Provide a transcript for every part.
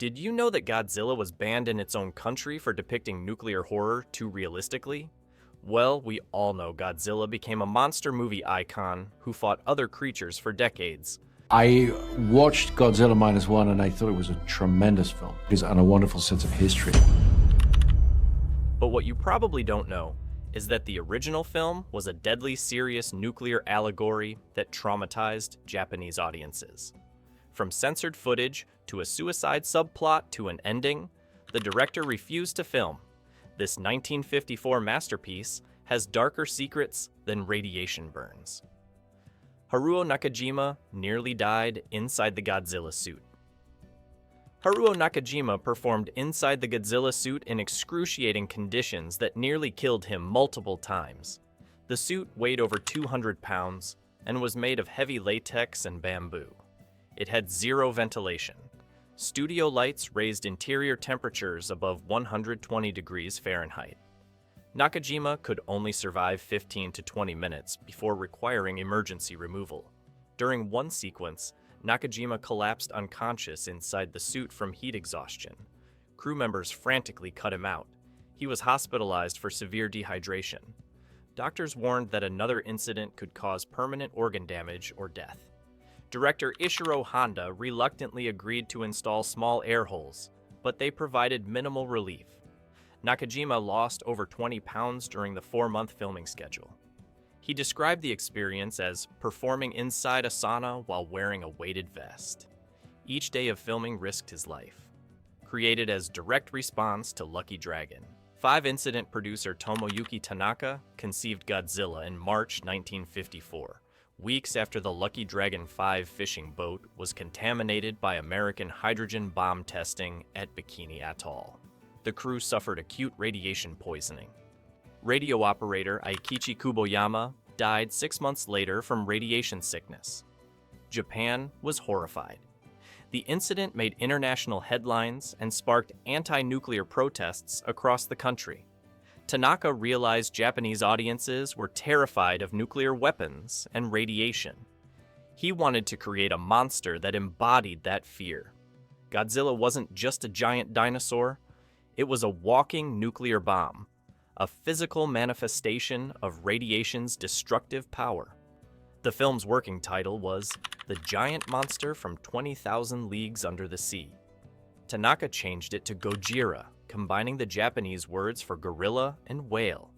Did you know that Godzilla was banned in its own country for depicting nuclear horror too realistically? Well, we all know Godzilla became a monster movie icon who fought other creatures for decades. I watched Godzilla Minus One and I thought it was a tremendous film and a wonderful sense of history. But what you probably don't know is that the original film was a deadly serious nuclear allegory that traumatized Japanese audiences. From censored footage to a suicide subplot to an ending, the director refused to film. This 1954 masterpiece has darker secrets than radiation burns. Haruo Nakajima nearly died inside the Godzilla suit. Haruo Nakajima performed inside the Godzilla suit in excruciating conditions that nearly killed him multiple times. The suit weighed over 200 pounds and was made of heavy latex and bamboo. It had zero ventilation. Studio lights raised interior temperatures above 120 degrees Fahrenheit. Nakajima could only survive 15 to 20 minutes before requiring emergency removal. During one sequence, Nakajima collapsed unconscious inside the suit from heat exhaustion. Crew members frantically cut him out. He was hospitalized for severe dehydration. Doctors warned that another incident could cause permanent organ damage or death. Director Ishiro Honda reluctantly agreed to install small air holes, but they provided minimal relief. Nakajima lost over 20 pounds during the 4-month filming schedule. He described the experience as performing inside a sauna while wearing a weighted vest. Each day of filming risked his life. Created as direct response to Lucky Dragon, 5-incident producer Tomoyuki Tanaka conceived Godzilla in March 1954. Weeks after the Lucky Dragon 5 fishing boat was contaminated by American hydrogen bomb testing at Bikini Atoll. The crew suffered acute radiation poisoning. Radio operator Aikichi Kuboyama died 6 months later from radiation sickness. Japan was horrified. The incident made international headlines and sparked anti-nuclear protests across the country. Tanaka realized Japanese audiences were terrified of nuclear weapons and radiation. He wanted to create a monster that embodied that fear. Godzilla wasn't just a giant dinosaur, it was a walking nuclear bomb, a physical manifestation of radiation's destructive power. The film's working title was The Giant Monster from 20,000 Leagues Under the Sea. Tanaka changed it to Gojira, combining the Japanese words for gorilla and whale.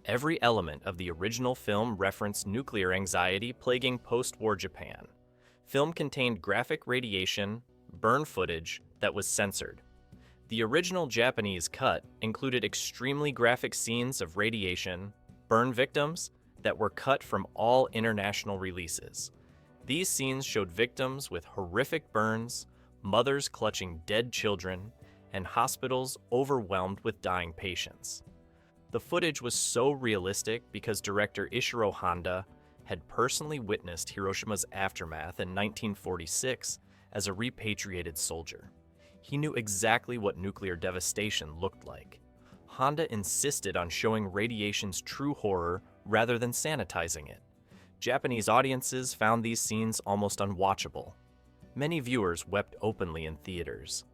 Every element of the original film referenced nuclear anxiety plaguing post-war Japan. Film contained graphic radiation, burn footage that was censored. The original Japanese cut included extremely graphic scenes of radiation, burn victims that were cut from all international releases. These scenes showed victims with horrific burns, mothers clutching dead children, and hospitals overwhelmed with dying patients. The footage was so realistic because director Ishiro Honda had personally witnessed Hiroshima's aftermath in 1946 as a repatriated soldier. He knew exactly what nuclear devastation looked like. Honda insisted on showing radiation's true horror rather than sanitizing it. Japanese audiences found these scenes almost unwatchable. Many viewers wept openly in theaters.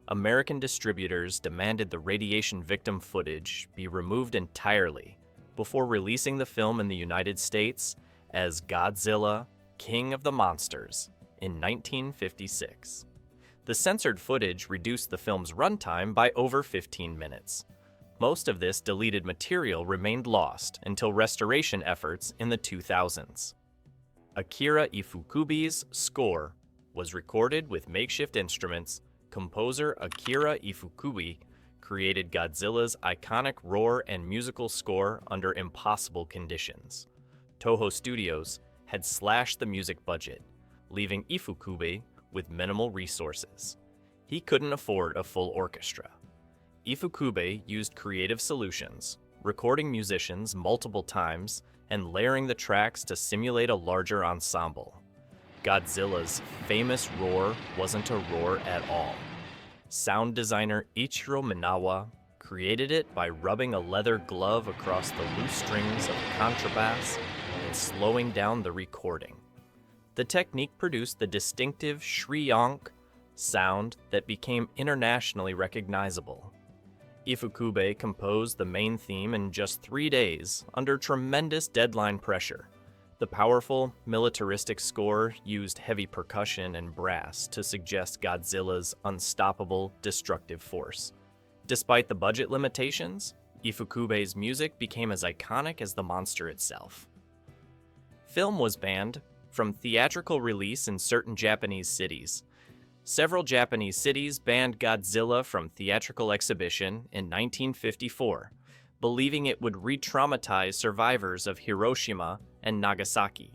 American distributors demanded the radiation victim footage be removed entirely before releasing the film in the United States as Godzilla, King of the Monsters in 1956. The censored footage reduced the film's runtime by over 15 minutes. Most of this deleted material remained lost until restoration efforts in the 2000s. Akira Ifukube's score was recorded with makeshift instruments. Composer Akira Ifukube created Godzilla's iconic roar and musical score under impossible conditions. Toho Studios had slashed the music budget, leaving Ifukube with minimal resources. He couldn't afford a full orchestra. Ifukube used creative solutions, recording musicians multiple times and layering the tracks to simulate a larger ensemble. Godzilla's famous roar wasn't a roar at all. Sound designer Ichiro Minawa created it by rubbing a leather glove across the loose strings of a contrabass and slowing down the recording. The technique produced the distinctive shri-yonk, sound that became internationally recognizable. Ifukube composed the main theme in just 3 days under tremendous deadline pressure. The powerful, militaristic score used heavy percussion and brass to suggest Godzilla's unstoppable, destructive force. Despite the budget limitations, Ifukube's music became as iconic as the monster itself. Film was banned from theatrical release in certain Japanese cities. Several Japanese cities banned Godzilla from theatrical exhibition in 1954, believing it would re-traumatize survivors of Hiroshima and Nagasaki.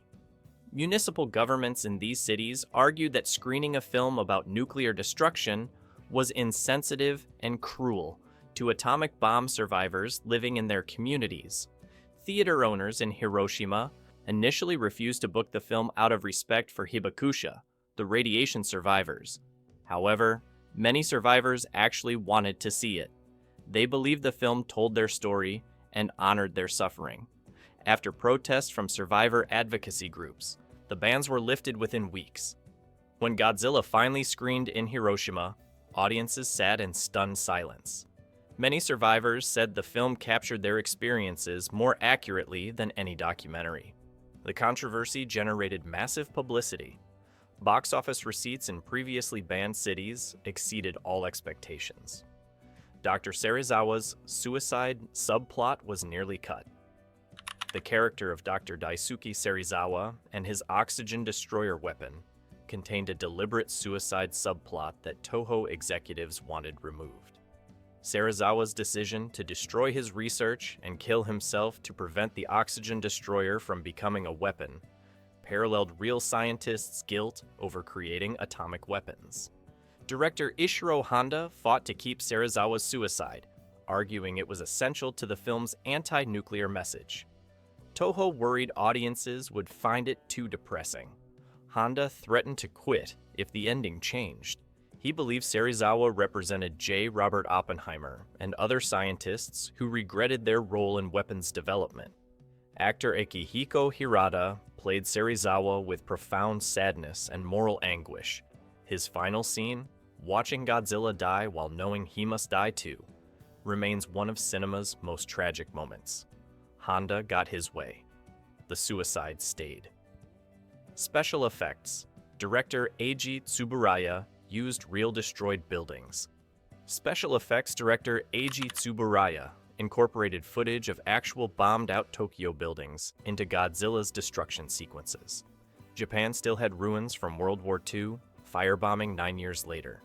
Municipal governments in these cities argued that screening a film about nuclear destruction was insensitive and cruel to atomic bomb survivors living in their communities. Theater owners in Hiroshima initially refused to book the film out of respect for Hibakusha, the radiation survivors. However, many survivors actually wanted to see it. They believed the film told their story and honored their suffering. After protests from survivor advocacy groups, the bans were lifted within weeks. When Godzilla finally screened in Hiroshima, audiences sat in stunned silence. Many survivors said the film captured their experiences more accurately than any documentary. The controversy generated massive publicity. Box office receipts in previously banned cities exceeded all expectations. Dr. Serizawa's suicide subplot was nearly cut. The character of Dr. Daisuke Serizawa and his oxygen destroyer weapon contained a deliberate suicide subplot that Toho executives wanted removed. Serizawa's decision to destroy his research and kill himself to prevent the oxygen destroyer from becoming a weapon paralleled real scientists' guilt over creating atomic weapons. Director Ishiro Honda fought to keep Serizawa's suicide, arguing it was essential to the film's anti-nuclear message. Toho worried audiences would find it too depressing. Honda threatened to quit if the ending changed. He believed Serizawa represented J. Robert Oppenheimer and other scientists who regretted their role in weapons development. Actor Akihiko Hirata played Serizawa with profound sadness and moral anguish. His final scene, watching Godzilla die while knowing he must die too, remains one of cinema's most tragic moments. Honda got his way. The suicide stayed. Special effects. Director Eiji Tsuburaya used real destroyed buildings. Special effects director Eiji Tsuburaya incorporated footage of actual bombed-out Tokyo buildings into Godzilla's destruction sequences. Japan still had ruins from World War II, firebombing 9 years later.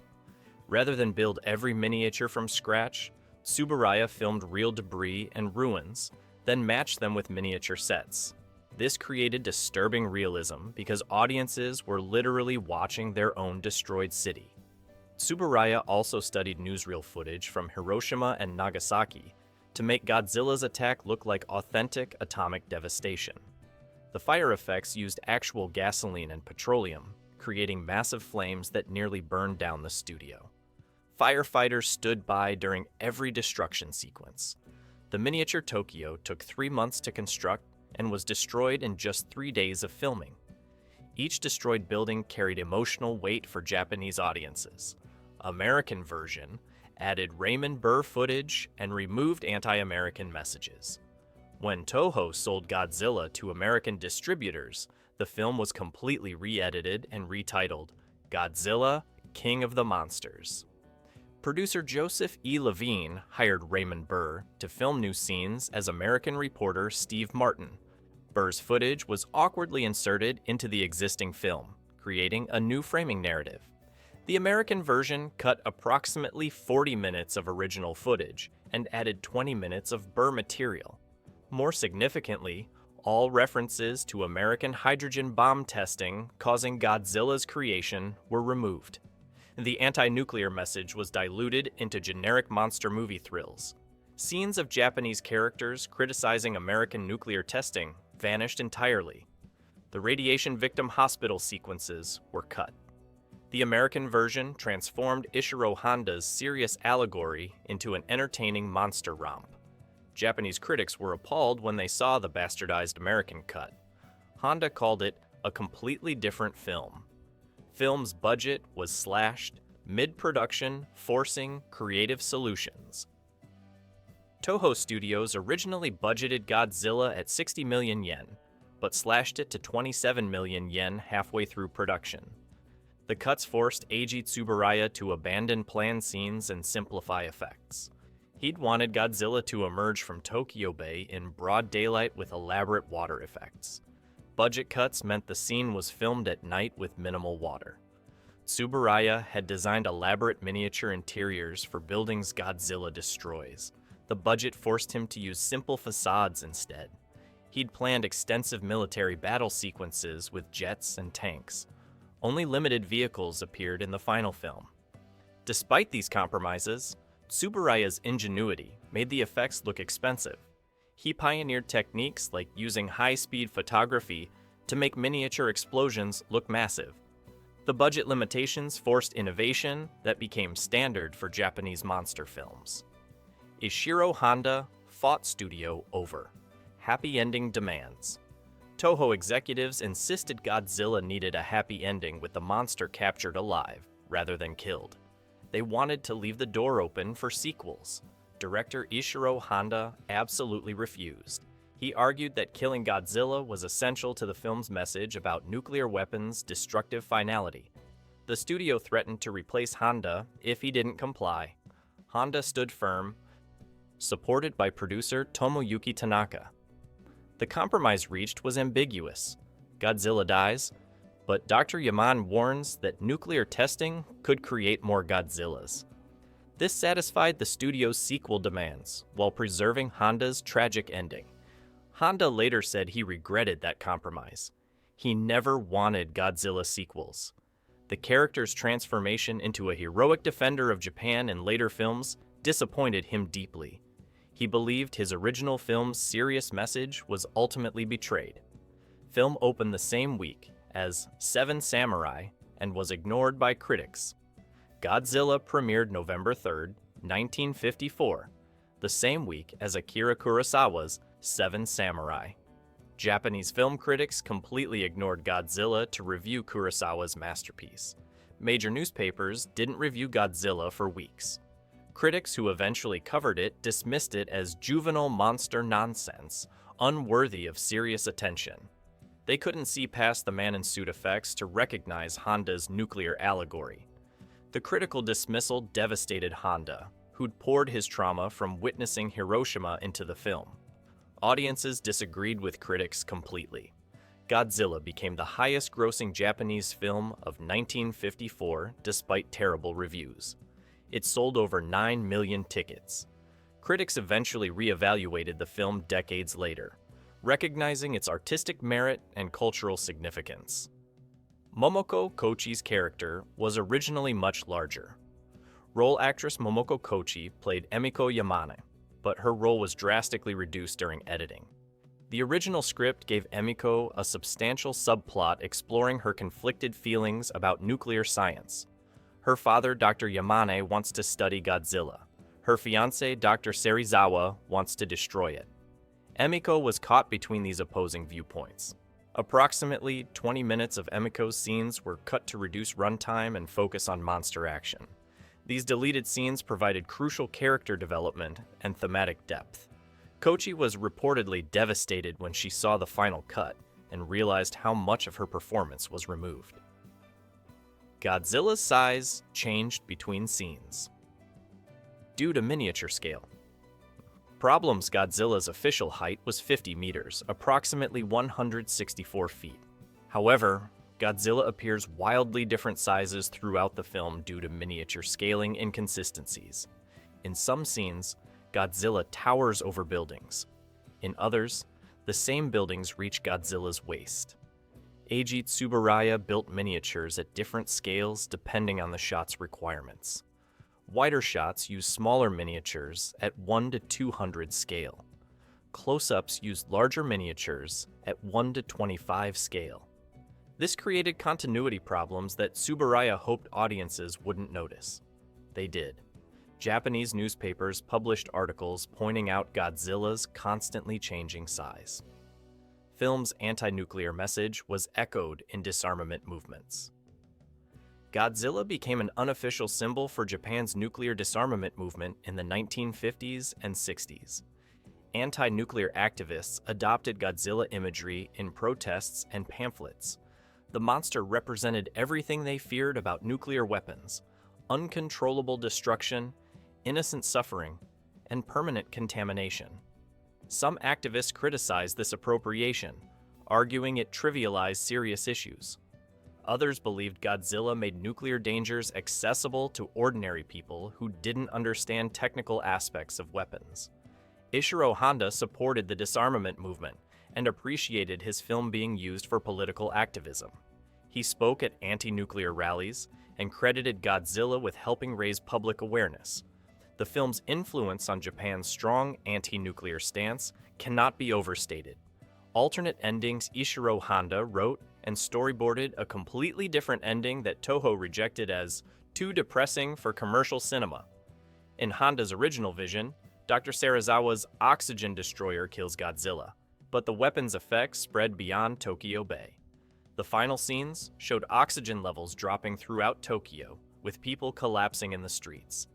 Rather than build every miniature from scratch, Tsuburaya filmed real debris and ruins, then matched them with miniature sets. This created disturbing realism because audiences were literally watching their own destroyed city. Tsuburaya also studied newsreel footage from Hiroshima and Nagasaki to make Godzilla's attack look like authentic atomic devastation. The fire effects used actual gasoline and petroleum, creating massive flames that nearly burned down the studio. Firefighters stood by during every destruction sequence. The miniature Tokyo took 3 months to construct and was destroyed in just 3 days of filming. Each destroyed building carried emotional weight for Japanese audiences. American version added Raymond Burr footage and removed anti-American messages. When Toho sold Godzilla to American distributors, the film was completely re-edited and retitled Godzilla, King of the Monsters. Producer Joseph E. Levine hired Raymond Burr to film new scenes as American reporter Steve Martin. Burr's footage was awkwardly inserted into the existing film, creating a new framing narrative. The American version cut approximately 40 minutes of original footage and added 20 minutes of Burr material. More significantly, all references to American hydrogen bomb testing causing Godzilla's creation were removed. The anti-nuclear message was diluted into generic monster movie thrills. Scenes of Japanese characters criticizing American nuclear testing vanished entirely. The radiation victim hospital sequences were cut. The American version transformed Ishiro Honda's serious allegory into an entertaining monster romp. Japanese critics were appalled when they saw the bastardized American cut. Honda called it a completely different film. Film's budget was slashed, Mid-production, forcing creative solutions. Toho Studios originally budgeted Godzilla at 60 million yen, but slashed it to 27 million yen halfway through production. The cuts forced Eiji Tsuburaya to abandon planned scenes and simplify effects. He'd wanted Godzilla to emerge from Tokyo Bay in broad daylight with elaborate water effects. Budget cuts meant the scene was filmed at night with minimal water. Tsuburaya had designed elaborate miniature interiors for buildings Godzilla destroys. The budget forced him to use simple facades instead. He'd planned extensive military battle sequences with jets and tanks. Only limited vehicles appeared in the final film. Despite these compromises, Tsuburaya's ingenuity made the effects look expensive. He pioneered techniques like using high-speed photography to make miniature explosions look massive. The budget limitations forced innovation that became standard for Japanese monster films. Ishiro Honda fought studio over happy ending demands. Toho executives insisted Godzilla needed a happy ending with the monster captured alive, rather than killed. They wanted to leave the door open for sequels. Director Ishiro Honda absolutely refused. He argued that killing Godzilla was essential to the film's message about nuclear weapons' destructive finality. The studio threatened to replace Honda if he didn't comply. Honda stood firm, supported by producer Tomoyuki Tanaka. The compromise reached was ambiguous. Godzilla dies, but Dr. Yaman warns that nuclear testing could create more Godzillas. This satisfied the studio's sequel demands, while preserving Honda's tragic ending. Honda later said he regretted that compromise. He never wanted Godzilla sequels. The character's transformation into a heroic defender of Japan in later films disappointed him deeply. He believed his original film's serious message was ultimately betrayed. Film opened the same week as Seven Samurai and was ignored by critics. Godzilla premiered November 3, 1954, the same week as Akira Kurosawa's Seven Samurai. Japanese film critics completely ignored Godzilla to review Kurosawa's masterpiece. Major newspapers didn't review Godzilla for weeks. Critics who eventually covered it dismissed it as juvenile monster nonsense, unworthy of serious attention. They couldn't see past the man-in-suit effects to recognize Honda's nuclear allegory. The critical dismissal devastated Honda, who'd poured his trauma from witnessing Hiroshima into the film. Audiences disagreed with critics completely. Godzilla became the highest-grossing Japanese film of 1954 despite terrible reviews. It sold over 9 million tickets. Critics eventually re-evaluated the film decades later, recognizing its artistic merit and cultural significance. Momoko Kochi's character was originally much larger. Role actress Momoko Kochi played Emiko Yamane, but her role was drastically reduced during editing. The original script gave Emiko a substantial subplot exploring her conflicted feelings about nuclear science. Her father, Dr. Yamane, wants to study Godzilla. Her fiancé, Dr. Serizawa, wants to destroy it. Emiko was caught between these opposing viewpoints. Approximately 20 minutes of Emiko's scenes were cut to reduce runtime and focus on monster action. These deleted scenes provided crucial character development and thematic depth. Kochi was reportedly devastated when she saw the final cut and realized how much of her performance was removed. Godzilla's size changed between scenes. Due to miniature scale. Problems: Godzilla's official height was 50 meters, approximately 164 feet. However, Godzilla appears wildly different sizes throughout the film due to miniature scaling inconsistencies. In some scenes, Godzilla towers over buildings. In others, the same buildings reach Godzilla's waist. Eiji Tsuburaya built miniatures at different scales depending on the shot's requirements. Wider shots use smaller miniatures at 1 to 200 scale. Close-ups used larger miniatures at 1 to 25 scale. This created continuity problems that Tsuburaya hoped audiences wouldn't notice. They did. Japanese newspapers published articles pointing out Godzilla's constantly changing size. Film's anti-nuclear message was echoed in disarmament movements. Godzilla became an unofficial symbol for Japan's nuclear disarmament movement in the 1950s and 60s. Anti-nuclear activists adopted Godzilla imagery in protests and pamphlets. The monster represented everything they feared about nuclear weapons: uncontrollable destruction, innocent suffering, and permanent contamination. Some activists criticized this appropriation, arguing it trivialized serious issues. Others believed Godzilla made nuclear dangers accessible to ordinary people who didn't understand technical aspects of weapons. Ishiro Honda supported the disarmament movement and appreciated his film being used for political activism. He spoke at anti-nuclear rallies and credited Godzilla with helping raise public awareness. The film's influence on Japan's strong anti-nuclear stance cannot be overstated. Alternate endings Ishiro Honda wrote and storyboarded a completely different ending that Toho rejected as too depressing for commercial cinema. In Honda's original vision, Dr. Serizawa's oxygen destroyer kills Godzilla, but the weapon's effects spread beyond Tokyo Bay. The final scenes showed oxygen levels dropping throughout Tokyo, with people collapsing in the streets.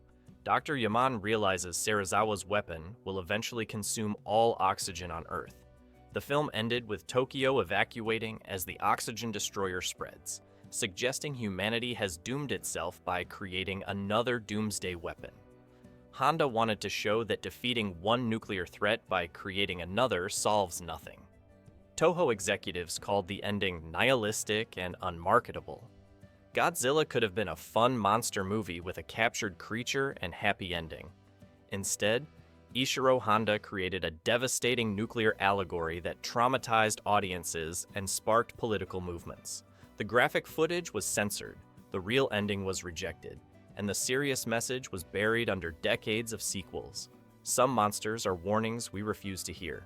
Dr. Yaman realizes Serizawa's weapon will eventually consume all oxygen on Earth. The film ended with Tokyo evacuating as the oxygen destroyer spreads, suggesting humanity has doomed itself by creating another doomsday weapon. Honda wanted to show that defeating one nuclear threat by creating another solves nothing. Toho executives called the ending nihilistic and unmarketable. Godzilla could have been a fun monster movie with a captured creature and happy ending. Instead, Ishiro Honda created a devastating nuclear allegory that traumatized audiences and sparked political movements. The graphic footage was censored, the real ending was rejected, and the serious message was buried under decades of sequels. Some monsters are warnings we refuse to hear.